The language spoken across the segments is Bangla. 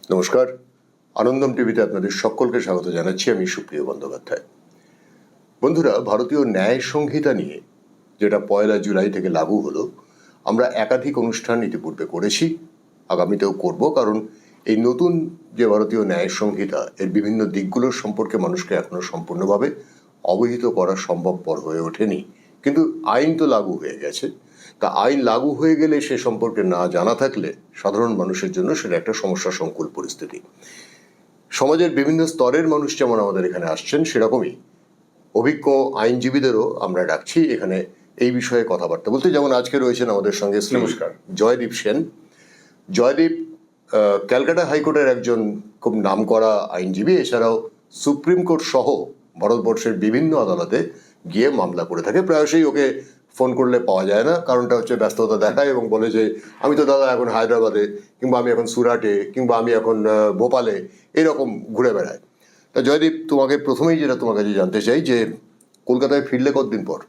নমস্কার, আনন্দম টিভিতে আপনাদের সকলকে স্বাগত জানাচ্ছি। আমি সুপ্রিয় বন্দ্যোপাধ্যায়। বন্ধুরা, ভারতীয় ন্যায় সংহিতা নিয়ে যেটা 1 জুলাই থেকে লাগু হলো, আমরা একাধিক অনুষ্ঠান ইতিপূর্বে করেছি, আগামীতেও করব। কারণ এই নতুন যে ভারতীয় ন্যায় সংহিতা, এর বিভিন্ন দিকগুলোর সম্পর্কে মানুষকে এখনো সম্পূর্ণভাবে অবহিত করা সম্ভবপর হয়ে ওঠেনি। কিন্তু আইন তো লাগু হয়ে গেছে। তা আইন লাগু হয়ে গেলে সে সম্পর্কে না জানা থাকলে সাধারণ মানুষের জন্য সেটা একটা সমস্যা সংকুল পরিস্থিতি। সমাজের বিভিন্ন স্তরের মানুষ যেমন আমাদের এখানে আসছেন, সেরকমই অভিজ্ঞ আইনজীবীদেরও আমরা ডাকছি এখানে এই বিষয়ে কথাবার্তা বলতে। যেমন আজকে রয়েছেন আমাদের সঙ্গে নমস্কার, জয়দীপ সেন। জয়দীপ ক্যালকাটা হাইকোর্টের একজন খুব নামকরা আইনজীবী। এছাড়াও সুপ্রিম কোর্ট সহ ভারতবর্ষের বিভিন্ন আদালতে গিয়ে মামলা করে থাকে। প্রায়শই ওকে ফোন করলে পাওয়া যায় না, কারণটা হচ্ছে ব্যস্ততা দেখায় এবং বলে যে আমি তো দাদা এখন হায়দ্রাবাদে, কিংবা আমি এখন সুরাটে, কিংবা আমি এখন ভোপালে এরকম ঘুরে বেড়াই। তা জয়দীপ, তোমাকে প্রথমেই যেটা তোমার কাছে জানতে চাই যে কলকাতায় ফিরলে কতদিন পর?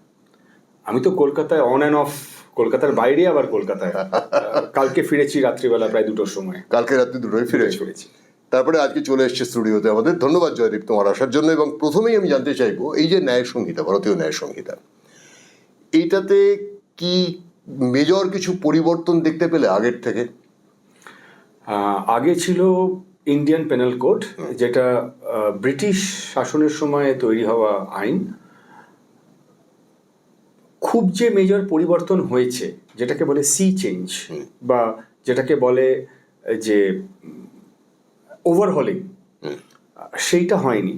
আমি তো কলকাতায় অন অ্যান্ড অফ, কলকাতার বাইরে আবার কলকাতায়। কালকে ফিরেছি রাত্রিবেলা প্রায় 2টোর সময়। কালকে রাত্রি 2টোয় ফিরেছি। তারপরে আজকে চলে এসছে স্টুডিওতে আমাদের। ধন্যবাদ জয়দীপ তোমার আসার জন্য। এবং প্রথমেই আমি জানতে চাইবো, এই যে ন্যায় সংহিতা, ভারতীয় ন্যায় সংহিতা, এইটাতে কি মেজর কিছু পরিবর্তন দেখতে পেলে আগের থেকে? আগে ছিল ইন্ডিয়ান পেনাল কোড, যেটা ব্রিটিশ শাসনের সময় তৈরি হওয়া আইন। খুব যে মেজর পরিবর্তন হয়েছে, যেটাকে বলে সি চেঞ্জ, বা যেটাকে বলে যে ওভারহলিং, সেইটা হয়নি।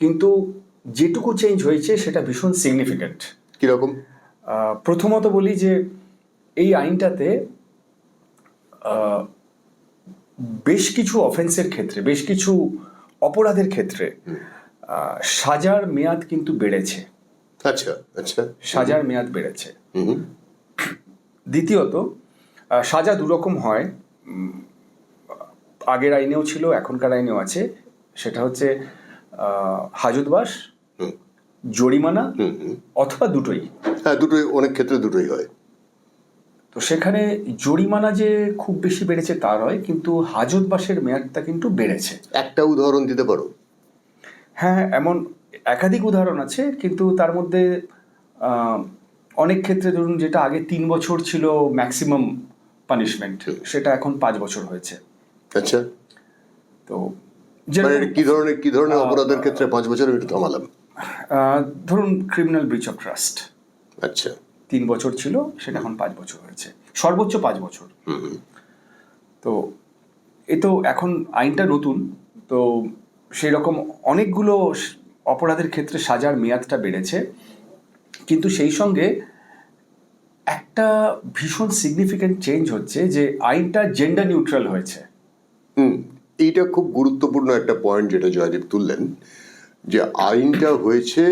কিন্তু যেটুকু চেঞ্জ হয়েছে সেটা ভীষণ সিগনিফিক্যান্ট। কিরকম? প্রথমত বলি যে এই আইনটাতে বেশ কিছু অফেন্সের ক্ষেত্রে, বেশ কিছু অপরাধের ক্ষেত্রে সাজার মেয়াদ কিন্তু বেড়েছে। আচ্ছা আচ্ছা, সাজার মেয়াদ বেড়েছে। দ্বিতীয়ত, সাজা দুরকম হয়, আগের আইনেও ছিল, এখনকার আইনেও আছে। সেটা হচ্ছে হাজতবাস, জরিমানা, অথবা দুটোই। হ্যাঁ, দুটোই, অনেক ক্ষেত্রে দুটোই হয়। তো সেখানে জরিমানা যে খুব বেশি বেড়েছে তা নয়, কিন্তু হাজতবাসের মেয়াদটা কিন্তু বেড়েছে। একটা উদাহরণ দিতে পারো? হ্যাঁ, এমন একাধিক উদাহরণ আছে, কিন্তু তার মধ্যে অনেক ক্ষেত্রে ধরুন, যেটা আগে 3 বছর ছিল ম্যাক্সিমাম পানিশমেন্ট, সেটা এখন 5 বছর হয়েছে। আচ্ছা, তো কি ধরনের অপরাধের ক্ষেত্রে 5 বছর? একটু থামালাম। ধরুন ক্রিমিনাল ব্রিচ অফ ট্রাস্ট। আচ্ছা, 3 বছর ছিল, সেটা এখন 5 বছর হয়েছে, সর্বোচ্চ 5 বছর। তো এ তো এখন আইনটা নতুন, তো সেই রকম অনেকগুলো অপরাধের ক্ষেত্রে সাজার মেয়াদটা বেড়েছে। কিন্তু সেই সঙ্গে একটা ভীষণ সিগনিফিক্যান্ট চেঞ্জ হচ্ছে যে আইনটা জেন্ডার নিউট্রাল হয়েছে। এইটা খুব গুরুত্বপূর্ণ একটা পয়েন্ট যেটা জয়দীপ তুললেন, যে আইনটা হয়েছে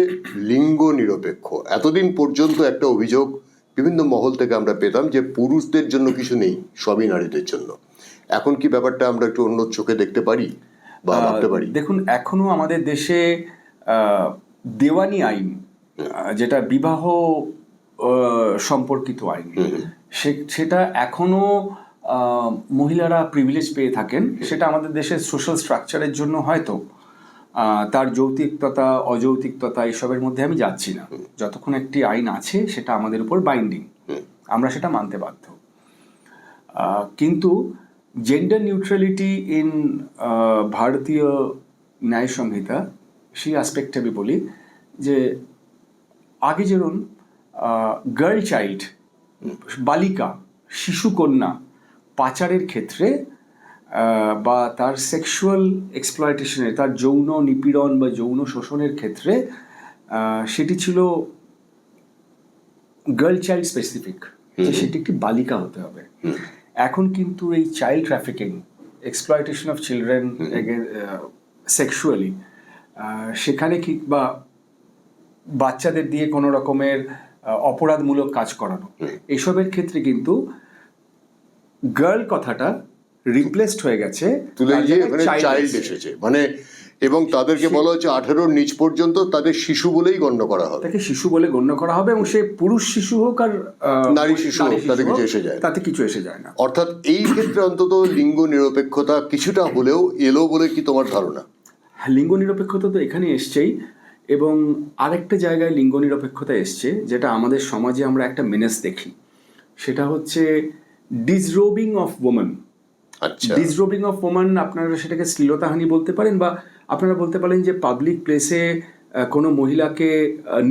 লিঙ্গ নিরপেক্ষ। এতদিন পর্যন্ত একটা অভিযোগ বিভিন্ন মহল থেকে আমরা পেতাম যে পুরুষদের জন্য কিছু নেই, সবই নারীদের জন্য। এখন কি ব্যাপারটা আমরা একটু অন্য চোখে দেখতে পারি বা ভাবতে পারি? দেখুন, এখনো আমাদের দেশে দেওয়ানি আইন, যেটা বিবাহ সম্পর্কিত আইন, সেটা এখনো মহিলারা প্রিভিলেজ পেয়ে থাকেন। সেটা আমাদের দেশের সোশ্যাল স্ট্রাকচারের জন্য হয়তো, তার যৌক্তিকতা অযৌক্তিকতা এসবের মধ্যে আমি যাচ্ছি না। যতক্ষণ একটি আইন আছে সেটা আমাদের উপর বাইন্ডিং, আমরা সেটা মানতে বাধ্য। কিন্তু জেন্ডার নিউট্রালিটি ইন ভারতীয় ন্যায় সংহিতা, সেই অ্যাসপেক্টে আমি বলি যে আগে যেমন গার্ল চাইল্ড, বালিকা, শিশুকন্যা পাচারের ক্ষেত্রে বা তার সেক্সুয়াল এক্সপ্লয়টেশনে, তার যৌন নিপীড়ন বা যৌন শোষণের ক্ষেত্রে সেটি ছিল গার্ল চাইল্ড স্পেসিফিক, যে সেটি একটি বালিকা হতে হবে। এখন কিন্তু এই child trafficking, exploitation of children sexually, সেখানে কি বা বাচ্চাদের দিয়ে কোনো রকমের অপরাধমূলক কাজ করানো, এসবের ক্ষেত্রে কিন্তু গার্ল কথাটা রিপ্লেসড হয়ে গেছে, তুলে তার গিয়ে জায়গায় ওখানে চাইল্ড এসেছে, মানে এবং তাদেরকে বলা হচ্ছে 18 নিচ পর্যন্ত তাদের শিশু বলেই গণ্য করা হবে, তাকে শিশু বলে গণ্য করা হবে, এবং সে পুরুষ শিশু হোক আর নারী শিশু হোক, তাতে কিছু এসে যায় না। তাতে কিছু এসে যায় না। অর্থাৎ এই ক্ষেত্রে অন্তত লিঙ্গ নিরপেক্ষতা কিছুটা হলেও এলো বলে কি তোমার ধারণা? লিঙ্গ নিরপেক্ষতা তো এখানে এসছেই, এবং আরেকটা জায়গায় লিঙ্গ নিরপেক্ষতা এসছে যেটা আমাদের সমাজে আমরা একটা মেনেস দেখি, সেটা হচ্ছে ডিসরোবিং অফ ওমেন। আচ্ছা, ডিসরোবিং অফ ওমেন, আপনারা সেটাকে শ্লীলতাহানি বলতে পারেন, বা আপনারা বলতে পারেন যে পাবলিক প্লেসে কোনো মহিলাকে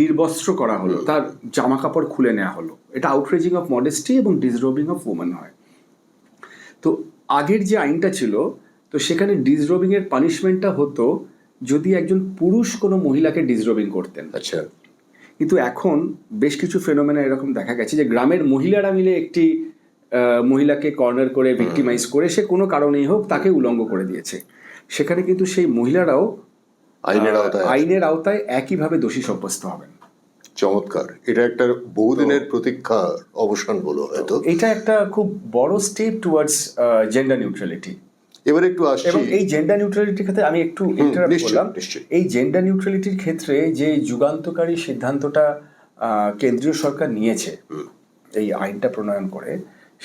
নির্বস্ত্র করা হলো, তার জামা কাপড় খুলে নেওয়া হলো, এটা আউটরেজিং অফ মডেস্টি এবং ডিসরোবিং অফ ওমেন হয়। তো আগের যে আইনটা ছিল, তো সেখানে ডিসরোবিং এর পানিশমেন্টটা হতো যদি একজন পুরুষ কোনো মহিলাকে ডিসরোবিং করতেন। আচ্ছা, কিন্তু এখন বেশ কিছু ফেনোমেনা এরকম দেখা গেছে যে গ্রামের মহিলারা মিলে একটি মহিলাকে কর্নার করে ভিক্টিমাইজ করে, সে কোনো কারণেই হোক তাকে উলঙ্গ করে দিয়েছে, সেখানে কিন্তু সেই মহিলারাও আইনের আওতায় একইভাবে দোষী সাব্যস্ত হবেন। চমৎকার, এটা একটা বহুদিনের প্রতীক্ষার অবসান বলো হয়তো। এটা একটা খুব বড় স্টেপ টুয়ার্ডস জেন্ডার নিউট্রালিটি। এবার একটু আসছি, এবং এই জেন্ডার নিউট্রালিটির ক্ষেত্রে আমি একটু ইন্টারাপ্ট করলাম। এই জেন্ডার নিউট্রালিটির ক্ষেত্রে যে যুগান্তকারী সিদ্ধান্তটা কেন্দ্রীয় সরকার নিয়েছে এই আইনটা প্রণয়ন করে,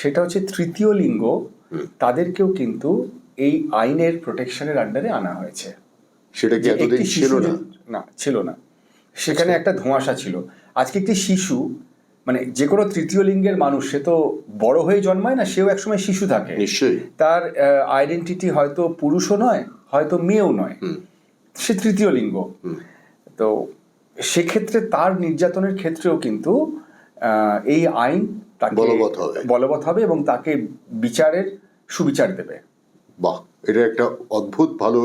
সেটা হচ্ছে তৃতীয় লিঙ্গ তাদেরকেও কিন্তু এই আইনের প্রোটেকশনের আন্ডারে আনা হয়েছে। সেটা কি এতদিন ছিল না? না, ছিল না, সেখানে একটা ধোঁয়াশা ছিল। আজকে একটি শিশু, মানে যে কোনো তৃতীয় লিঙ্গের মানুষ, সে তো বড় হয়ে জন্মায় না, সেও একসময় শিশু থাকে, নিশ্চয়ই তার আইডেন্টিটি হয়তো পুরুষও নয়, হয়তো মেয়েও নয়, সে তৃতীয় লিঙ্গ। তো সেক্ষেত্রে তার নির্যাতনের ক্ষেত্রেও কিন্তু এই আইন তাকে বলবৎ হবে এবং তাকে বিচারের সুবিচার দেবে। বাহ, এটা একটা অদ্ভুত ভালো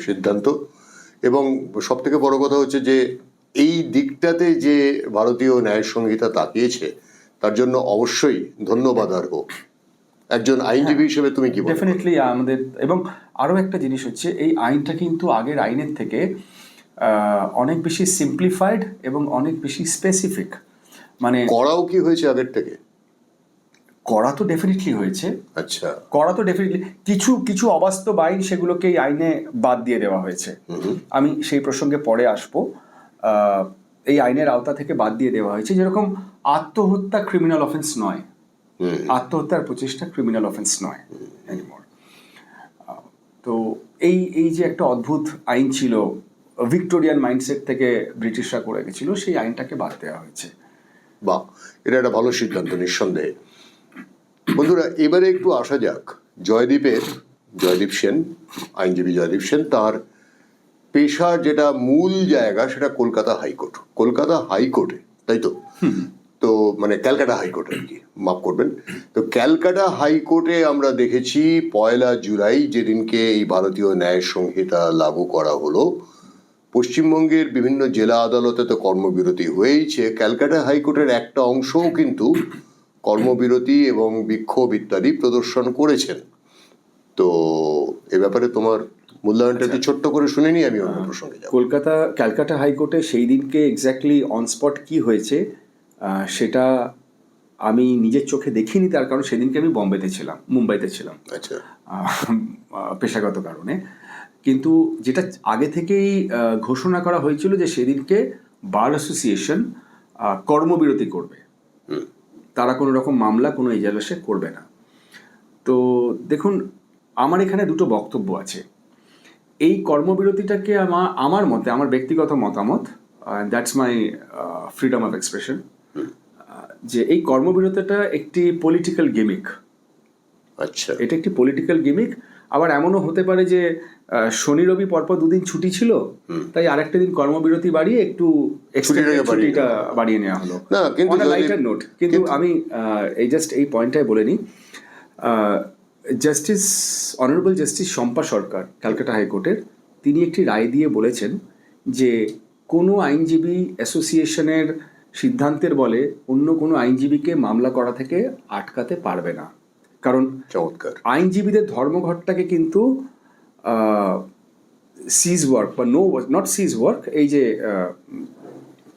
সিদ্ধান্ত। এবং সব থেকে বড় কথা হচ্ছে যে এই দিকটাতে যে ভারতীয় ন্যায় সংহিতা তাকিয়েছে, তার জন্য অবশ্যই ধন্যবাদ আর হোক। একজন আইনজীবী হিসেবে তুমি কি বলবে? ডেফিনেটলি আমাদের, এবং আরও একটা জিনিস হচ্ছে এই আইনটা কিন্তু আগের আইনের থেকে অনেক বেশি সিম্পলিফাইড এবং অনেক বেশি স্পেসিফিক। মানে করাও কি হয়েছে আগের থেকে? করা তো ডেফিনেটলি হয়েছে। আচ্ছা, করা তো ডেফিনেটলি, কিছু কিছু অবাস্তব আইন সেগুলোকে এই আইনে বাদ দিয়ে দেওয়া হয়েছে। আমি সেই প্রসঙ্গে পরে আসবো। এই আইনের আওতা থেকে বাদ দিয়ে দেওয়া হয়েছে, যেরকম আত্মহত্যা ক্রিমিনাল অফেন্স নয়, আত্মহত্যার প্রচেষ্টা ক্রিমিনাল অফেন্স নয় এনিমোর। তো এই যে একটা অদ্ভুত আইন ছিল, ভিক্টোরিয়ান মাইন্ডসেট থেকে ব্রিটিশরা করে গেছিল, সেই আইনটাকে বাদ দেওয়া হয়েছে। বাহ, এটা একটা ভালো সিদ্ধান্ত নিঃসন্দেহে। বন্ধুরা, এবারে একটু আসা যাক জয়দীপ সেন, আইনজীবী জয়দীপ সেন, তার পেশার যেটা মূল জায়গা সেটা কলকাতা হাইকোর্টে, তাই তো? তো মানে ক্যালকাটা হাইকোর্টে আর কি, মাফ করবেন। তো ক্যালকাটা হাইকোর্টে আমরা দেখেছি 1 জুলাই যেদিনকে এই ভারতীয় ন্যায় সংহিতা লাগু করা হলো, পশ্চিমবঙ্গের বিভিন্ন জেলা আদালতে তো কর্মবিরতি হয়েইছে, ক্যালকাটা হাইকোর্টের একটা অংশও কিন্তু কর্মবিরতি এবং বিক্ষোভ ইত্যাদি প্রদর্শন করেছেন। তো এ ব্যাপারে তোমার মূল্যায়নটা একটু ছোট্ট করে শুনে নিই, আমি অন্য প্রসঙ্গে যাব। ক্যালকাটা হাইকোর্টে সেই দিনকে এক্স্যাক্টলি অন স্পট কি হয়েছে সেটা আমি নিজের চোখে দেখিনি, তার কারণ সেদিনকে আমি মুম্বাইতে ছিলাম, আচ্ছা, পেশাগত কারণে। কিন্তু যেটা আগে থেকেই ঘোষণা করা হয়েছিল যে সেদিনকে বার অ্যাসোসিয়েশন কর্মবিরতি করবে, তারা কোনো রকম মামলা কোনো এজালাসে করবে না। তো দেখুন, আমার এখানে দুটো বক্তব্য আছে। এই কর্মবিরতিটাকে আমার মতে, আমার ব্যক্তিগত মতামত, that's my freedom of expression, যে এই কর্মবিরতিটা একটি পলিটিক্যাল গিমিক। আচ্ছা, এটা একটি পলিটিক্যাল গিমিক। আবার এমনও হতে পারে যে শনি রবি পরপর দুদিন ছুটি ছিল, তাই আরেকটা দিন কর্মবিরতি বাড়িয়ে একটু ছুটিটা বাড়িয়ে নেওয়া হলো, অন আ লাইটার নোট। কিন্তু আমি এই পয়েন্টটাই বলে নিই, অনারেবল জাস্টিস শম্পা সরকার ক্যালকাটা হাইকোর্টের, তিনি একটি রায় দিয়ে বলেছেন যে কোনো আইনজীবী অ্যাসোসিয়েশনের সিদ্ধান্তের বলে অন্য কোনো আইনজীবীকে মামলা করা থেকে আটকাতে পারবে না। কারণ আইনজীবীদের ধর্মঘটটাকে কিন্তু সিজ ওয়ার্ক বা নট সিজ ওয়ার্ক, এই যে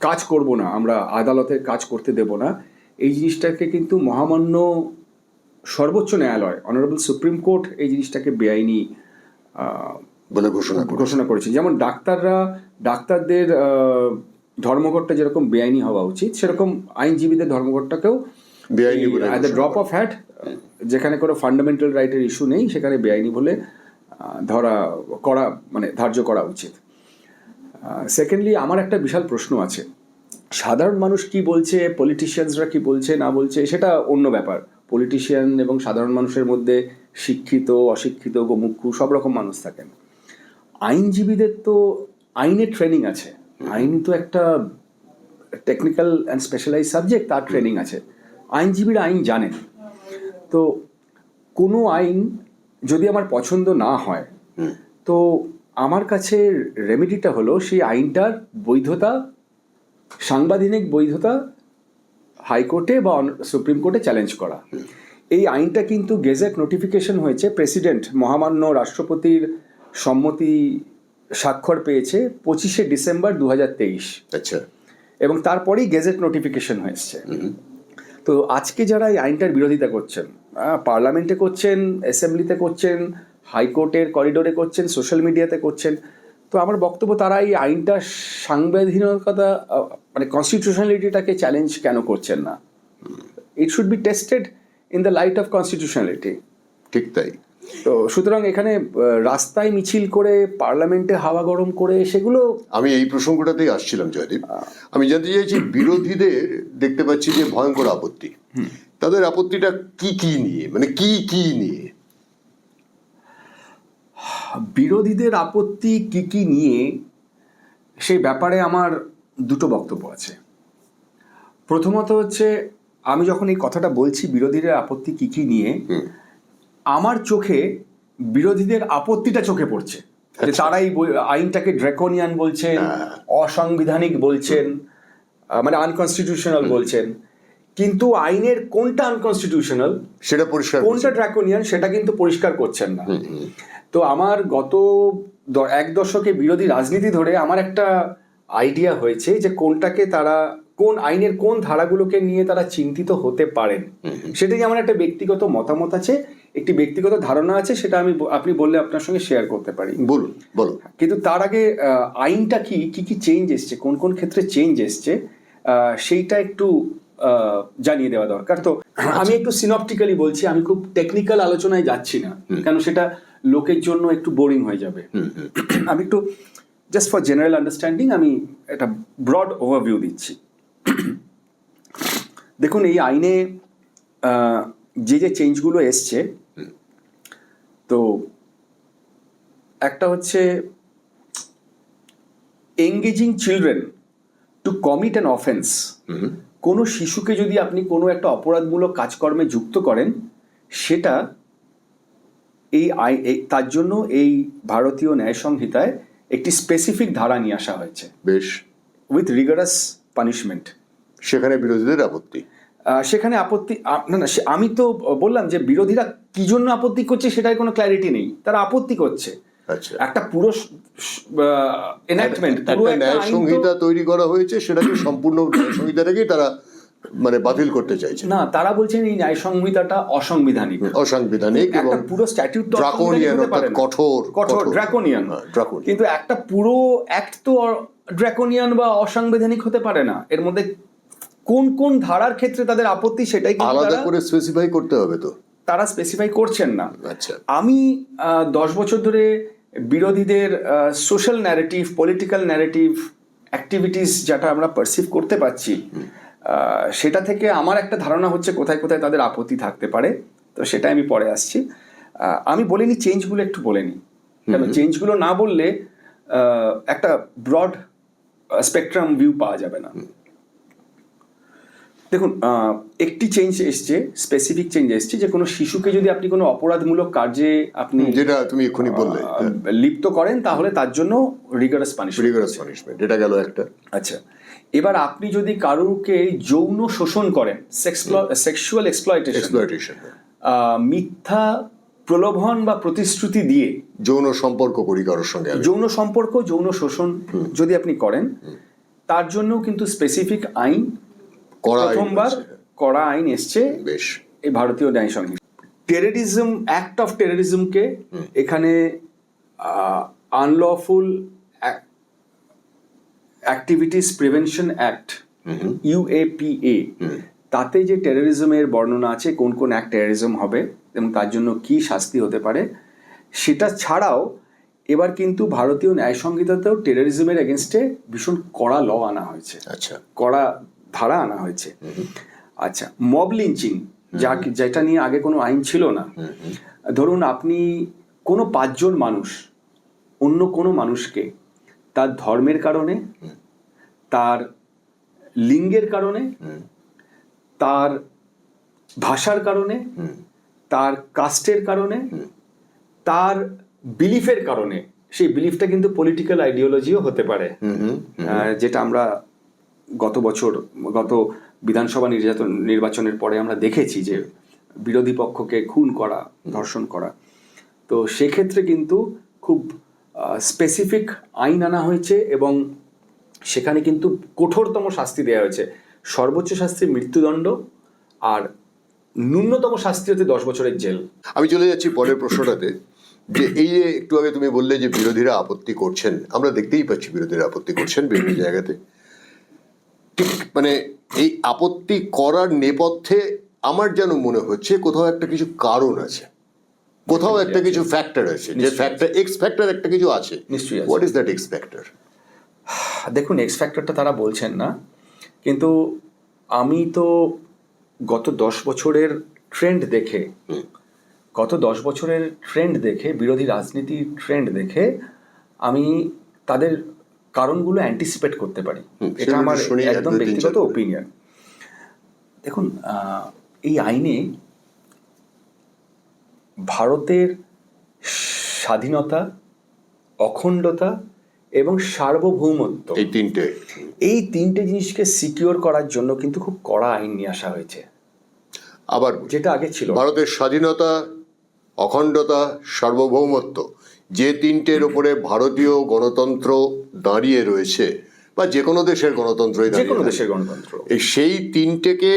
কাজ করব না, আমরা আদালতের কাজ করতে দেব না, এই জিনিসটাকে কিন্তু মহামান্য সর্বোচ্চ ন্যায়ালয় অনারেবল সুপ্রিম কোর্ট এই জিনিসটাকে বেআইনি বলে ঘোষণা করেছে। যেমন ডাক্তারদের ধর্মঘটটা যেরকম বেআইনি হওয়া উচিত, সেরকম আইনজীবীদের ধর্মঘটটাকেও বেআইনি বলে ড্রপ অফ হ্যাট, যেখানে কোনো ফান্ডামেন্টাল রাইটের ইস্যু নেই সেখানে বেআইনি বলে ধার্য করা উচিত। সেকেন্ডলি, আমার একটা বিশাল প্রশ্ন আছে, সাধারণ মানুষ কি বলছে, পলিটিশিয়ানসরা কি বলছে না বলছে সেটা অন্য ব্যাপার। পলিটিশিয়ান এবং সাধারণ মানুষের মধ্যে শিক্ষিত, অশিক্ষিত, গোমুখ্যু সব রকম মানুষ থাকেন। আইনজীবীদের তো আইনের ট্রেনিং আছে, আইন তো একটা টেকনিক্যাল অ্যান্ড স্পেশালাইজ সাবজেক্ট, তার ট্রেনিং আছে, আইনজীবীরা আইন জানেন। তো কোনো আইন যদি আমার পছন্দ না হয়, তো আমার কাছে রেমেডিটা হলো সেই আইনটার বৈধতা, সাংবিধানিক বৈধতা হাইকোর্টে বা সুপ্রিম কোর্টে চ্যালেঞ্জ করা। এই আইনটা কিন্তু গেজেট নোটিফিকেশন হয়েছে, প্রেসিডেন্ট মহামান্য রাষ্ট্রপতির সম্মতি স্বাক্ষর পেয়েছে 25শে ডিসেম্বর 2023। আচ্ছা। এবং তারপরেই গেজেট নোটিফিকেশন হয়েছে। তো আজকে যারা এই আইনটার বিরোধিতা করছেন, পার্লামেন্টে করছেন, অ্যাসেম্বলিতে করছেন, হাইকোর্টের করিডোরে করছেন, সোশ্যাল মিডিয়াতে করছেন, তো আমার বক্তব্য তারা এই আইনটার সাংবিধানিকতা মানে কনস্টিটিউশনালিটিটাকে চ্যালেঞ্জ কেন করছেন না? It should be tested in the light of constitutionality. ঠিক তাই। তো সুতরাং এখানে রাস্তায় মিছিল করে, পার্লামেন্টে হাওয়া গরম করে, সেগুলো আমি এই প্রসঙ্গটাতেই আসছিলাম জয়দীপ। আমি জানতে চাইছি, বিরোধীদের দেখতে পাচ্ছি যে ভয়ঙ্কর আপত্তি, তাদের আপত্তিটা কি নিয়ে, মানে কি নিয়ে? বিরোধীদের আপত্তি কি নিয়ে সেই ব্যাপারে আমার দুটো বক্তব্য আছে। প্রথমত হচ্ছে, আমি যখন এই কথাটা বলছি বিরোধীদের আপত্তি কি নিয়ে, আমার চোখে বিরোধীদের আপত্তিটা চোখে পড়ছে যে তারা এই আইনটাকে ড্রাকোনিয়ান বলছেন, অসাংবিধানিক বলছেন, মানে আনকনস্টিটিউশনাল বলছেন, কিন্তু আইনের কোনটা আনকনস্টিটিউশনাল সেটা পরিষ্কার, কোনটা ড্রাকোনিয়ান সেটা কিন্তু পরিষ্কার করছেন না। তো আমার গত এক দশকে বিরোধী রাজনীতি ধরে আমার একটা আইডিয়া হয়েছে যে কোনটাকে তারা, কোন আইনের কোন ধারাগুলোকে নিয়ে তারা চিন্তিত হতে পারেন, সেটাই আমার একটা ব্যক্তিগত মতামত আছে, একটি ব্যক্তিগত ধারণা আছে, সেটা আপনি বললে আপনার সঙ্গে শেয়ার করতে পারি। বলুন। কিন্তু তার আগে আইনটা কি চেঞ্জ এসছে, কোন ক্ষেত্রে চেঞ্জ এসছে সেইটা একটু জানিয়ে দেওয়া দরকার। তো আমি একটু সিনপটিক্যালি বলছি, আমি খুব টেকনিক্যাল আলোচনায় যাচ্ছি না, কারণ সেটা লোকের জন্য একটু বোরিং হয়ে যাবে। আমি একটু জাস্ট ফর জেনারেল আন্ডারস্ট্যান্ডিং আমি একটা ব্রড ওভারভিউ দিচ্ছি। দেখুন, এই আইনে যে চেঞ্জগুলো এসছে, তো একটা হচ্ছে engaging children to commit an offence. কোনো শিশুকে যদি আপনি কোনো একটা অপরাধমূলক কাজকর্মে যুক্ত করেন, সেটা তার জন্য এই ভারতীয় ন্যায় সংহিতায় একটি স্পেসিফিক ধারা নিয়ে আসা হয়েছে, বেশ, উইথ রিগারাস পানিশমেন্ট। সেখানে বিরোধীদের আপত্তি, সেখানে আপত্তি না, আমি তো বললাম যে বিরোধীরা কি জন্য আপত্তি করছে সেটার কোনো ক্ল্যারিটি নেই, তারা আপত্তি করছে। আচ্ছা, একটা পুরো এনঅ্যাক্টমেন্ট, পুরো একটা ন্যায় সংহিতা তৈরি করা হয়েছে, সেটাকে সম্পূর্ণ ন্যায় সংহিতাটাকেই তারা মানে বাতিল করতে চাইছে। না, তারা বলছেন এই ন্যায় সংহিতাটা অসাংবিধানিক এবং পুরো স্ট্যাটিউট তো ড্রাকোনিয়ান, অর্থাৎ কঠোর ড্রাকোনিয়ান। কিন্তু একটা পুরো অ্যাক্ট তো ড্রাকোনিয়ান বা অসাংবিধানিক হতে পারে না। এর মধ্যে কোন ধারার ক্ষেত্রে তাদের আপত্তি সেটাই আলাদা করে স্পেসিফাই করতে হবে, তো তারা স্পেসিফাই করছেন না। আচ্ছা, আমি 10 বছর ধরে বিরোধীদের social narrative, political narrative, activities যেটা আমরা পারসিভ করতে পারছি, সেটা থেকে আমার একটা ধারণা হচ্ছে কোথায় কোথায় তাদের আপত্তি থাকতে পারে। তো সেটা আমি পরে আসছি। আমি বলিনি চেঞ্জগুলো, একটু বলে নিই, কারণ চেঞ্জগুলো না বললে একটা ব্রড স্পেকট্রাম ভিউ পাওয়া যাবে না। দেখুন, একটি চেঞ্জ এসছে, স্পেসিফিক চেঞ্জ এসছে যে কোনো শিশুকে যদি আপনি কোনো অপরাধমূলক কার্যে আপনি, যেটা তুমি এক্ষুনি বললে, লিপ্ত করেন, তাহলে তার জন্য রিগারাস পানিশমেন্ট, এটা গেল একটা। আচ্ছা, এবার আপনি যদি কারোকে যৌন শোষণ করেন, সেক্সুয়াল এক্সপ্লয়টেশন, মিথ্যা প্রলোভন বা প্রতিশ্রুতি দিয়ে যৌন সম্পর্ক করি কারোর সঙ্গে, যৌন শোষণ যদি আপনি করেন, তার জন্য কিন্তু স্পেসিফিক আইন, প্রথমবার কড়া আইন এসছে বেশ, এই ভারতীয় ন্যায় সংহিতা। টেররিজম, অ্যাক্ট অফ টেররিজমকে এখানে unlawful activities prevention act, UAPA, তাতে যে টেররিজমের বর্ণনা আছে, কোন কোন অ্যাক্ট টেররিজম হবে এবং তার জন্য কি শাস্তি হতে পারে, সেটা ছাড়াও এবার কিন্তু ভারতীয় ন্যায় সংহিতাতেও টেররিজমের এগেনস্টে ভীষণ কড়া ল আনা হয়েছে, আচ্ছা, কড়া ধারা আনা হয়েছে। আচ্ছা, মব লিঞ্চিং, যেটা নিয়ে আগে কোনো আইন ছিল না। ধরুন আপনি কোনো 5 জন মানুষ অন্য কোনো মানুষকে তার ধর্মের কারণে, তার লিঙ্গের কারণে, তার ভাষার কারণে, তার কাস্টের কারণে, তার বিলিফের কারণে, সেই বিলিফটা কিন্তু পলিটিক্যাল আইডিওলজিও হতে পারে, যেটা আমরা গত বিধানসভা নির্বাচনের পরে আমরা দেখেছি যে বিরোধী পক্ষকে খুন করা, ধর্ষণ করা। তো সেক্ষেত্রে কিন্তু খুব স্পেসিফিক আইন আনা হয়েছে এবং সেখানে কিন্তু কঠোরতম শাস্তি দেওয়া হয়েছে। সর্বোচ্চ শাস্তি মৃত্যুদণ্ড, আর ন্যূনতম শাস্তি হতে 10 বছরের জেল। আমি চলে যাচ্ছি পরের প্রশ্নটাতে, যে এই যে একটু আগে তুমি বললে যে বিরোধীরা আপত্তি করছেন, আমরা দেখতেই পাচ্ছি বিরোধীরা আপত্তি করছেন বিভিন্ন জায়গাতে। ঠিক মানে এই আপত্তি করার নেপথ্যে আমার যেন মনে হচ্ছে কোথাও একটা কিছু কারণ আছে, কোথাও একটা কিছু ফ্যাক্টর আছে, যে ফ্যাক্টর, এক্স ফ্যাক্টর একটা কিছু আছে। নিশ্চয়ই আছে। What is that x factor? দেখুন, এক্স ফ্যাক্টরটা তারা বলছেন না, কিন্তু আমি তো গত 10 বছরের ট্রেন্ড দেখে বিরোধী রাজনীতির ট্রেন্ড দেখে আমি তাদের কারণগুলো অ্যান্টিসিপেট করতে পারি। এটা আমার একদম ব্যক্তিগত ওপিনিয়ন। দেখুন, এই আইনে ভারতের স্বাধীনতা, অখণ্ডতা এবং সার্বভৌমত্ব, এই তিনটে জিনিসকে সিকিউর করার জন্য কিন্তু খুব কড়া আইন নিয়ে আসা হয়েছে। আবার যেটা আগে ছিল, ভারতের স্বাধীনতা, অখণ্ডতা, সার্বভৌমত্ব, যে তিনটের উপরে ভারতীয় গণতন্ত্র দাঁড়িয়ে রয়েছে, বা যে কোনো দেশের গণতন্ত্রই এই সেই তিনটেকে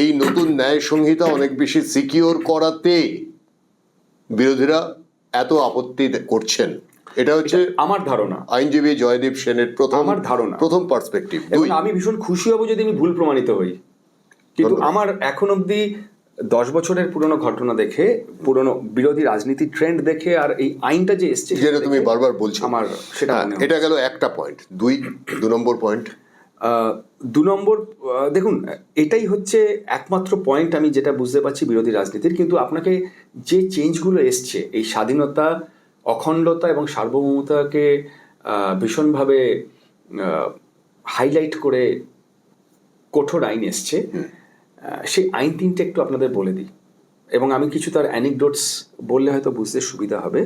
এই নতুন ন্যায় সংহিতা অনেক বেশি সিকিউর করাতে বিরোধীরা এত আপত্তি করছেন। এটা হচ্ছে আমার ধারণা, আইনজীবী জয়দীপ সেনের প্রথম পার্সপেক্টিভ। আমি ভীষণ খুশি হব যদি আমি ভুল প্রমাণিত হই, কিন্তু আমার এখন অব্দি 10 বছরের পুরনো ঘটনা দেখে, পুরনো বিরোধী রাজনীতি ট্রেন্ড দেখে, আর এই আইনটা যে এসছে যেটা তুমি বারবার বলছো, আমার সেটা এটা গেল একটা পয়েন্ট। দু নম্বর পয়েন্ট, দেখুন, এটাই হচ্ছে একমাত্র পয়েন্ট আমি যেটা বুঝতে পারছি বিরোধী রাজনীতির। কিন্তু আপনাকে যে চেঞ্জগুলো এসছে, এই স্বাধীনতা, অখণ্ডতা এবং সার্বভৌমতাকে ভীষণভাবে হাইলাইট করে কঠোর আইন এসছে, সেই আইন তিনটে একটু আপনাদের বলে দিই, এবং আমি কিছু তার অ্যানেকডোটস বললে হয়তো বুঝতে সুবিধা হবে।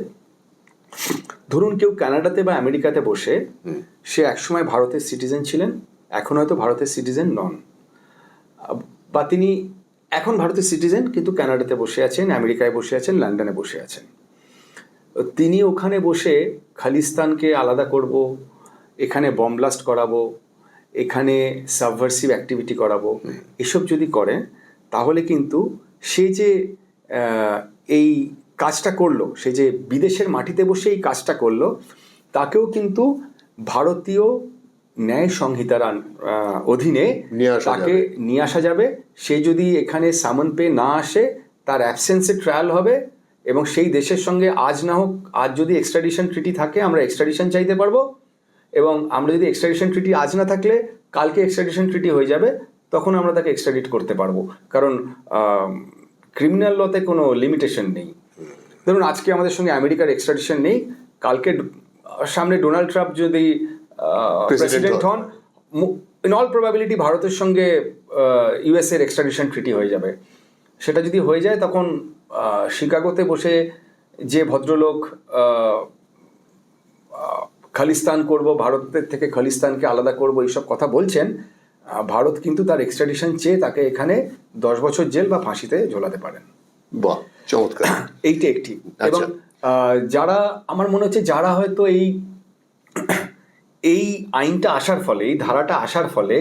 ধরুন কেউ কানাডাতে বা আমেরিকাতে বসে, সে একসময় ভারতের সিটিজেন ছিলেন, এখন হয়তো ভারতের সিটিজেন নন, বা তিনি এখন ভারতের সিটিজেন কিন্তু কানাডাতে বসে আছেন, আমেরিকায় বসে আছেন, লন্ডনে বসে আছেন। তিনি ওখানে বসে খালিস্তানকে আলাদা করব, এখানে বম ব্লাস্ট করাবো, এখানে সাবভার্সিভ অ্যাক্টিভিটি করাবো, এসব যদি করে, তাহলে কিন্তু সে যে এই কাজটা করলো, সে যে বিদেশের মাটিতে বসে এই কাজটা করলো, তাকেও কিন্তু ভারতীয় ন্যায় সংহিতার অধীনে তাকে নিয়ে আসা যাবে। সে যদি এখানে সামন পেয়ে না আসে, তার অ্যাবসেন্সে ট্রায়াল হবে, এবং সেই দেশের সঙ্গে আজ না হোক, আজ যদি এক্সট্রাডিশন ট্রিটি থাকে আমরা এক্সট্রাডিশন চাইতে পারবো, এবং আমরা যদি এক্সট্রাডিশন ট্রিটি আজ না থাকলে কালকে এক্সট্রাডিশন ট্রিটি হয়ে যাবে, তখন আমরা তাকে এক্সট্রাডিট করতে পারবো, কারণ ক্রিমিনাল লতে কোনো লিমিটেশন নেই। ধরুন আজকে আমাদের সঙ্গে আমেরিকার এক্সট্রাডিশন নেই, কালকে সামনে ডোনাল্ড ট্রাম্প যদি প্রেসিডেন্ট হন, ইন অল প্রবাবিলিটি ভারতের সঙ্গে ইউএস এর এক্সট্রাডিশন ট্রিটি হয়ে যাবে। সেটা যদি হয়ে যায়, তখন শিকাগোতে বসে যে ভদ্রলোক খালিস্তান করব, ভারতের থেকে খালিস্তানকে আলাদা করব, এইসব কথা বলছেন, ভারত কিন্তু তার এক্সট্রাডিশন চেয়ে তাকে এখানে 10 বছর জেল বা ফাঁসিতে ঝোলাতে পারেন। বাহ, চমৎকার। এইটা একটি। এবং যারা, আমার মনে হচ্ছে যারা হয়তো এই আইনটা আসার ফলে, এই ধারাটা আসার ফলে,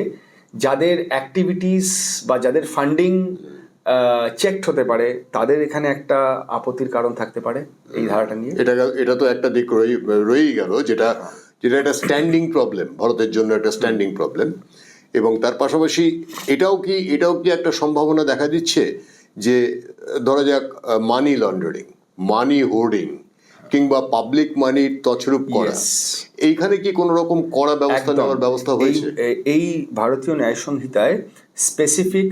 যাদের অ্যাক্টিভিটিস বা যাদের ফান্ডিং চেকড হতে পারে, তাদের এখানে একটা আপত্তির কারণ থাকতে পারে এই ধারাটা নিয়ে। এটা তো একটা দিক রয়েই গেল, যেটা একটা স্ট্যান্ডিং প্রবলেম, ভারতের জন্য একটা স্ট্যান্ডিং প্রবলেম। এবং তার পাশাপাশি এটাও কি একটা সম্ভাবনা দেখা দিচ্ছে যে ধরা যাক মানি লন্ডারিং, মানি হোর্ডিং কিংবা পাবলিক মানির তছরূপ করা, এইখানে কি কোনো রকম কড়া ব্যবস্থা নেওয়ার ব্যবস্থা হয়েছে? এই ভারতীয় ন্যায় সংহিতায় স্পেসিফিক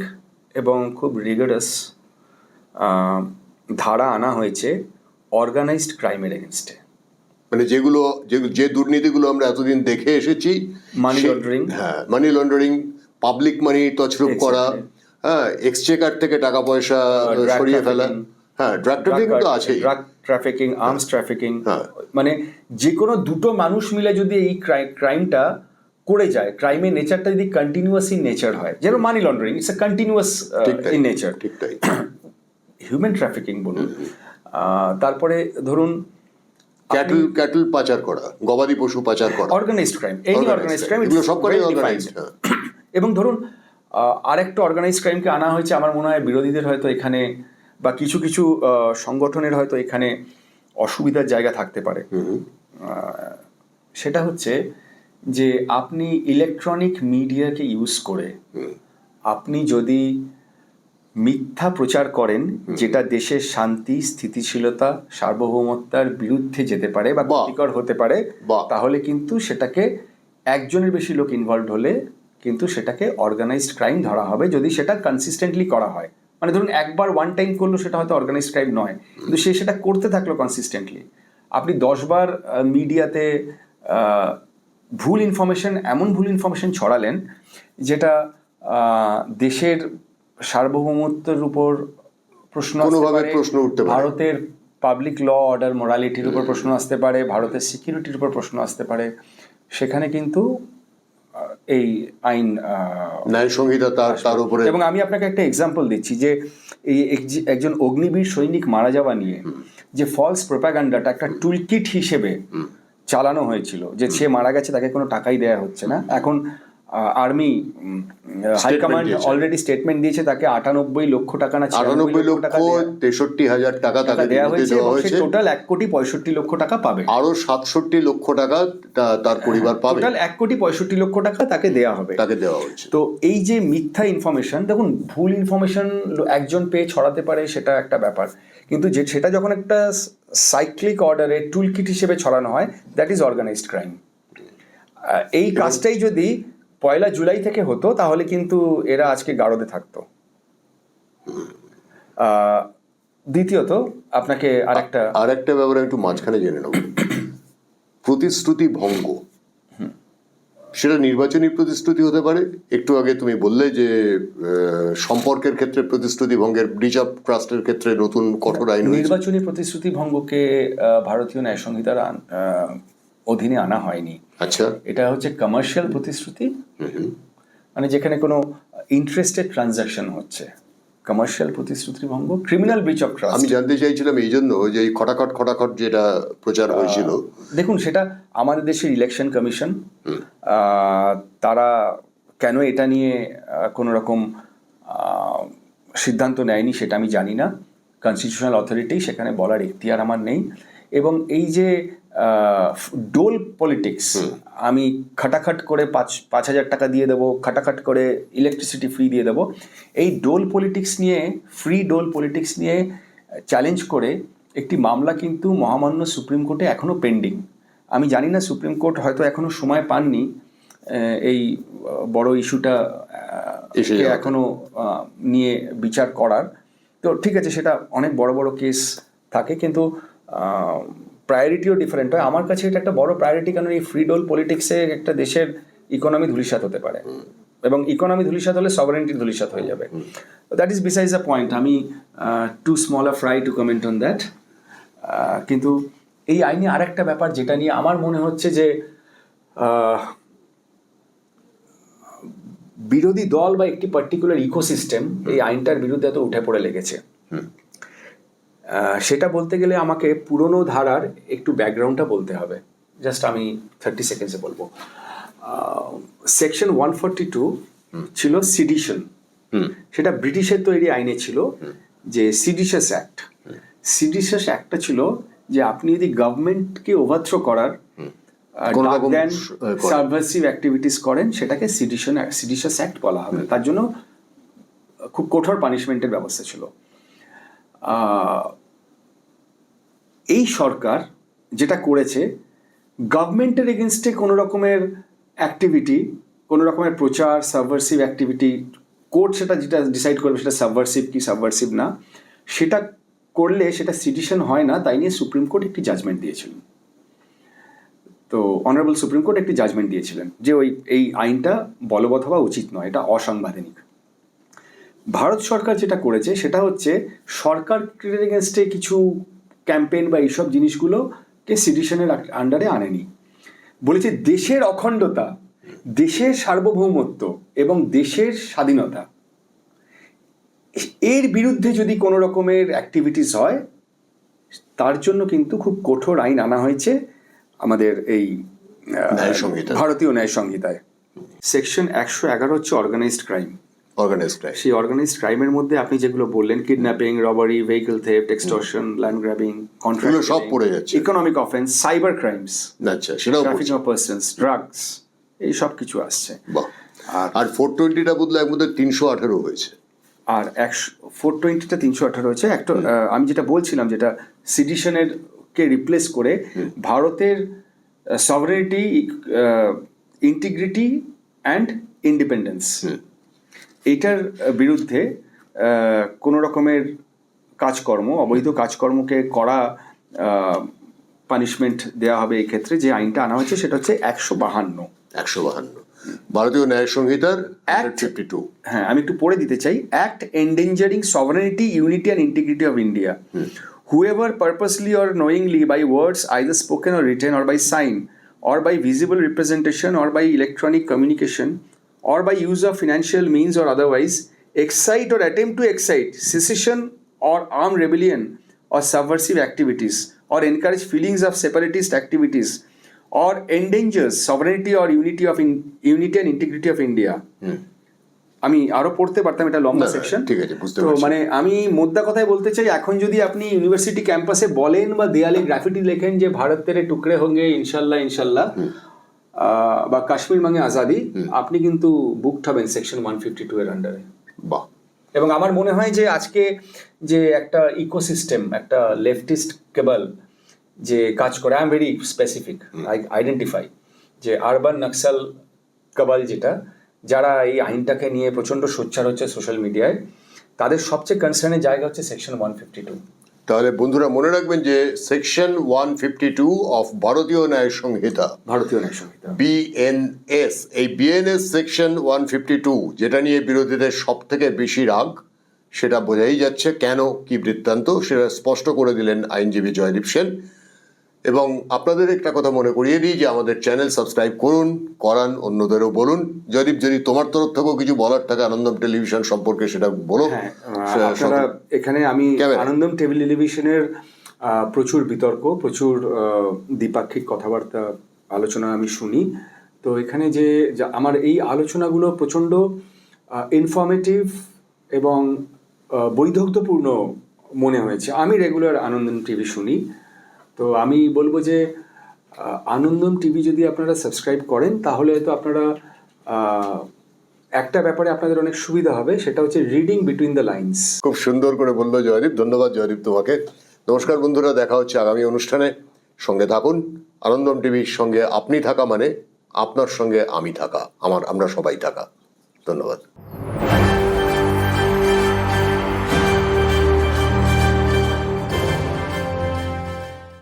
এবং খুব রিগারাস ধারা আনা হয়েছে অর্গানাইজড ক্রাইমের এগেনস্টে। মানে যে দুর্নীতিগুলো আমরা এতদিন দেখে এসেছি, মানি লন্ডারিং, হ্যাঁ, মানি লন্ডারিং, পাবলিক মানি তছরূপ করা, হ্যাঁ, এক্সচেকার থেকে টাকা পয়সা সরিয়ে ফেলা, হ্যাঁ, ড্রাগ ট্রাফিকিং তো আছেই, ড্রাগ ট্রাফিকিং, আর্মস ট্রাফিকিং, মানে যে কোনো দুটো মানুষ মিলে যদি এই ক্রাইমটা করে যায়, ক্রাইমের নেচারটা যদি কন্টিনিউয়াস ইন নেচার হয়, যেরকম money laundering it's a continuous in nature, ঠিক তাই। হিউম্যান ট্রাফিকিং বলুন, তারপরে ধরুন ক্যাটল পাচার করা, গবাদি পশু পাচার করা, organised crime, any organised crime, এগুলো সব করে অর্গানাইজড। এবং ধরুন আরেকটা অর্গানাইজড ক্রাইমকে আনা হয়েছে, আমার মনে হয় বিরোধীদের হয়তো এখানে বা কিছু কিছু সংগঠনের হয়তো এখানে অসুবিধার জায়গা থাকতে পারে। সেটা হচ্ছে যে আপনি ইলেকট্রনিক মিডিয়াকে ইউজ করে আপনি যদি মিথ্যা প্রচার করেন যেটা দেশের শান্তি, স্থিতিশীলতা, সার্বভৌমত্বের বিরুদ্ধে যেতে পারে বা ক্ষতিকর হতে পারে, তাহলে কিন্তু সেটাকে একজনের বেশি লোক ইনভলভ হলে কিন্তু সেটাকে অর্গানাইজড ক্রাইম ধরা হবে, যদি সেটা কনসিস্টেন্টলি করা হয়। মানে ধরুন একবার ওয়ান টাইম করলো, সেটা হয়তো অর্গানাইজড ক্রাইম নয়, কিন্তু সে সেটা করতে থাকলো কনসিস্টেন্টলি। আপনি 10 বার মিডিয়াতে এমন ভুল ইনফরমেশন ছড়ালেন যেটা দেশের সার্বভৌমত্বের উপর প্রশ্ন আসতে পারে, ভারতের পাবলিক ল অর্ডার মোরালিটির উপর প্রশ্ন আসতে পারে, ভারতের সিকিউরিটির উপর প্রশ্ন আসতে পারে, সেখানে কিন্তু এই আইন ন্যায় সংহিতা তার উপরে। এবং আমি আপনাকে একটা এক্সাম্পল দিচ্ছি যে এই একজন অগ্নিবীর সৈনিক মারা যাওয়া নিয়ে যে ফলস প্রোপাগান্ডাটা একটা টুলকিট হিসেবে চালানো হয়েছিল, যে সে মারা গেছে, তাকে কোনো টাকাই দেওয়া হচ্ছে না। এখন আর্মি হাইকমান্ড অলরেডি স্টেটমেন্ট দিয়েছে তাকে 98 লক্ষ টাকা না 63,63,000 টাকা তাকে দেওয়া হয়েছে, টোটাল 1,65,00,000 টাকা পাবে, আরো 67 লক্ষ টাকা তার পরিবার পাবে, টোটাল 1,65,00,000 টাকা তাকে দেওয়া হবে, তাকে দেওয়া হচ্ছে। তো এই যে মিথ্যা ইনফরমেশন, দেখুন ভুল ইনফরমেশন একজন পেয়ে ছড়াতে পারে, সেটা একটা ব্যাপার, কিন্তু সেটা যখন একটা সাইক্লিক অর্ডারে টুলকিট হিসেবে ছড়ানো হয়, দ্যাট ইজ অর্গানাইজড ক্রাইম। এই কাজটাই যদি 1 জুলাই থেকে হতো তাহলে কিন্তু এরা আজকে গারদে থাকতো। দ্বিতীয়ত আপনাকে আরেকটা ব্যাপারে একটু মাঝখানে জেনে নেব, প্রতিশ্রুতি ভঙ্গ, সেটা নির্বাচনী প্রতিশ্রুতি হতে পারে। একটু আগে তুমি বললে যে সম্পর্কের ক্ষেত্রে প্রতিশ্রুতি ভঙ্গের, ব্রিচ অফ ট্রাস্টের ক্ষেত্রে নতুন কঠোর আইন। নির্বাচনী প্রতিশ্রুতি ভঙ্গকে ভারতীয় ন্যায় সংহিতার অধীনে আনা হয়নি। আচ্ছা, এটা হচ্ছে কমার্শিয়াল প্রতিশ্রুতি, মানে যেখানে কোনো ইন্টারেস্টেড ট্রানজাকশন হচ্ছে, কমার্শিয়াল প্রতিশ্রুতি ভঙ্গ, ক্রিমিনাল ব্রিচ অফ ট্রাস্ট। আমি জানতে চাইছিলাম এই জন্য যে এই খটাখট যেটা প্রচার হয়েছিল, দেখুন সেটা আমাদের দেশের ইলেকশন কমিশন, তারা কেন এটা নিয়ে কোনো রকম সিদ্ধান্ত নেয়নি সেটা আমি জানি না, কনস্টিটিউশনাল অথরিটি, সেখানে বলার এখতিয়ার আমার নেই। এবং এই যে ডোল পলিটিক্স, আমি খাটাখাট করে 5,000 টাকা দিয়ে দেবো, খাটাখাট করে ইলেকট্রিসিটি ফ্রি দিয়ে দেবো, এই ডোল পলিটিক্স নিয়ে, ফ্রি ডোল পলিটিক্স নিয়ে চ্যালেঞ্জ করে একটি মামলা কিন্তু মহামান্য সুপ্রিম কোর্টে এখনও পেন্ডিং। আমি জানি না সুপ্রিম কোর্ট হয়তো এখনও সময় পাননি এই বড় ইস্যুটা এখনও নিয়ে বিচার করার। তো ঠিক আছে, সেটা অনেক বড় বড় কেস থাকে, কিন্তু প্রায়োরিটিও ডিফারেন্ট হয়। আমার কাছে এটা একটা বড় প্রায়োরিটি, কারণ এই ফ্রি ডোল পলিটিক্সে একটা দেশের ইকোনমি ধূলিসাৎ হতে পারে, এবং ইকোনমি ধূলিসাৎ হলে সভারেন্টি ধূলিসাৎ হয়ে যাবে। That is besides the point, আমি too small a fry to comment on that. কিন্তু এই আইনে আরেকটা ব্যাপার যেটা নিয়ে আমার মনে হচ্ছে যে বিরোধী দল বা একটি পার্টিকুলার ইকোসিস্টেম এই আইনটার বিরুদ্ধে এত উঠে পড়ে লেগেছে, সেটা বলতে গেলে আমাকে পুরনো ধারার একটু ব্যাকগ্রাউন্ডটা বলতে হবে। জাস্ট আমি 30 সেকেন্ডসে বলবো। সেকশন 142 ছিল সিডিশন, সেটা ব্রিটিশের তৈরি আইনে ছিল যে সিডিশাস অ্যাক্ট। সিডিশাস অ্যাক্টটা ছিল যে আপনি যদি গভর্নমেন্টকে ওভারথ্রো করার কোনো রকম দেন করেন। সাবভার্সিভ অ্যাক্টিভিটিস করেন, সেটাকে সিডিশাস অ্যাক্ট বলা হবে। তার জন্য খুব কঠোর পানিশমেন্টের ব্যবস্থা ছিল। এই সরকার যেটা করেছে, গভর্নমেন্টের এগেনস্টে কোনো রকমের অ্যাক্টিভিটি, কোনো রকমের প্রচার, সাবভার্সিভ অ্যাক্টিভিটি, কোর্ট সেটা যেটা ডিসাইড করবে সেটা সাবভার্সিভ কি সাবভার্সিভ না, সেটা করলে সেটা সিডিশন হয় না, তাই নিয়ে সুপ্রিম কোর্ট একটি জাজমেন্ট দিয়েছিলেন। তো অনারেবল সুপ্রিম কোর্ট একটি জাজমেন্ট দিয়েছিলেন যে এই আইনটা বলবৎ হওয়া উচিত নয়, এটা অসাংবিধানিক। ভারত সরকার যেটা করেছে সেটা হচ্ছে সরকারের এগেনস্টে কিছু ক্যাম্পেইন বা এইসব জিনিসগুলোকে সিডিশনের আন্ডারে আনেনি। বলেছে দেশের অখণ্ডতা, দেশের সার্বভৌমত্ব এবং দেশের স্বাধীনতা, এর বিরুদ্ধে যদি কোনো রকমের অ্যাক্টিভিটিস হয় তার জন্য কিন্তু খুব কঠোর আইন আনা হয়েছে আমাদের এই ভারতীয় ন্যায় সংহিতায়। সেকশন 111 হচ্ছে অর্গানাইজড ক্রাইম। সেই অর্গানাইজড ক্রাইমের মধ্যে আপনি যেগুলো বললেন, kidnapping, robbery, vehicle theft, extortion, land grabbing, contract, সব পড়ে যাচ্ছে। ইকোনমিক অফেন্স, সাইবার ক্রাইমস, আচ্ছা, সেটাও ট্রাফিকিং অফ পারসনস, ড্রাগস, এই সব কিছু আসছে। আর 420টা বদলে এর মধ্যে 318 হয়েছে। আর 420টা 318 হয়েছে। একটা আমি যেটা বলছিলাম, যেটা সিডিশনের কে রিপ্লেস করে ভারতের সভারেনিটি, ইন্টিগ্রিটি অ্যান্ড ইন্ডিপেন্ডেন্স, এইটার বিরুদ্ধে কোনো রকমের কাজকর্ম, অবৈধ কাজকর্মকে কড়া পানিশমেন্ট দেওয়া হবে। এই ক্ষেত্রে যে আইনটা আনা হয়েছে সেটা হচ্ছে 152 ভারতীয় ন্যায় সংহিতার 152। হ্যাঁ, আমি একটু পড়ে দিতে চাই। Act এন্ডেঞ্জারিং সভারেনিটি, unity and integrity of India, whoever purposely or knowingly by words either spoken or written or by sign or by visible representation or by electronic communication or by use of financial means or otherwise excite or attempt to excite secession or armed rebellion or subversive activities or encourage feelings of separatist activities or endangers sovereignty or unity and integrity of India. আমি আরো পড়তে পারতাম, এটা লম্বা সেকশন। ঠিক আছে, বুঝতে তো পারছি। মানে আমি মোদ্দা কথায় বলতে চাই, এখন যদি আপনি ইউনিভার্সিটি ক্যাম্পাসে বলেন বা দেয়ালে গ্রাফিটি লেখেন যে ভারত তেরে টুকরে হোঙ্গে ইনশাল্লাহ ইনশাল্লাহ, বা কাশ্মীর মাঙ্গে আজাদি, আপনি কিন্তু বুকড হবেন সেকশন 152 এর আন্ডারে। বাহ। এবং আমার মনে হয় যে আজকে যে একটা ইকোসিস্টেম, একটা লেফটিস্ট কেবল যে কাজ করে, I am very specific, I identify যে আরবান নক্সাল কেবল, যেটা যারা এই আইনটাকে নিয়ে প্রচণ্ড সোচ্চার হচ্ছে সোশ্যাল মিডিয়ায়, তাদের সবচেয়ে কনসার্নের জায়গা হচ্ছে সেকশন 152। তাহলে বন্ধুরা মনে রাখবেন যে সেকশন 152 অফ ভারতীয় ন্যায় সংহিতা, BNS, এই BNS সেকশন 152 যেটা নিয়ে বিরোধীদের সব থেকে বেশি রাগ, সেটা বোঝাই যাচ্ছে কেন, কি বৃত্তান্ত, সেটা স্পষ্ট করে দিলেন আইনজীবী জয়দীপ সেন। এবং আপনাদের একটা কথা মনে করিয়ে দিই যে আমাদের চ্যানেল সাবস্ক্রাইব করুন, করান, অন্যদেরও বলুন। জয়দীপ, যদি তোমার তরফ থেকেও কিছু বলার থাকে আনন্দম টেলিভিশন সম্পর্কে সেটা বলো। আপনারা এখানে, আমি আনন্দম টেলিভিশনের প্রচুর বিতর্ক, প্রচুর দ্বিপাক্ষিক কথাবার্তা, আলোচনা আমি শুনি। তো এখানে যে আমার এই আলোচনাগুলো প্রচণ্ড ইনফরমেটিভ এবং বৈদগ্ধ্যপূর্ণ মনে হয়েছে। আমি রেগুলার আনন্দম টিভি শুনি। তো আমি বলবো যে আনন্দম টিভি যদি আপনারা সাবস্ক্রাইব করেন তাহলে হয়তো আপনারা একটা ব্যাপারে আপনাদের অনেক সুবিধা হবে, সেটা হচ্ছে রিডিং বিটুইন দ্য লাইন্স। খুব সুন্দর করে বললো জয়দীপ, ধন্যবাদ জয়দীপ তোমাকে। নমস্কার বন্ধুরা, দেখা হচ্ছে আগামী অনুষ্ঠানে। সঙ্গে থাকুন। আনন্দম টিভির সঙ্গে আপনি থাকা মানে আপনার সঙ্গে আমি থাকা, আমরা সবাই থাকা। ধন্যবাদ।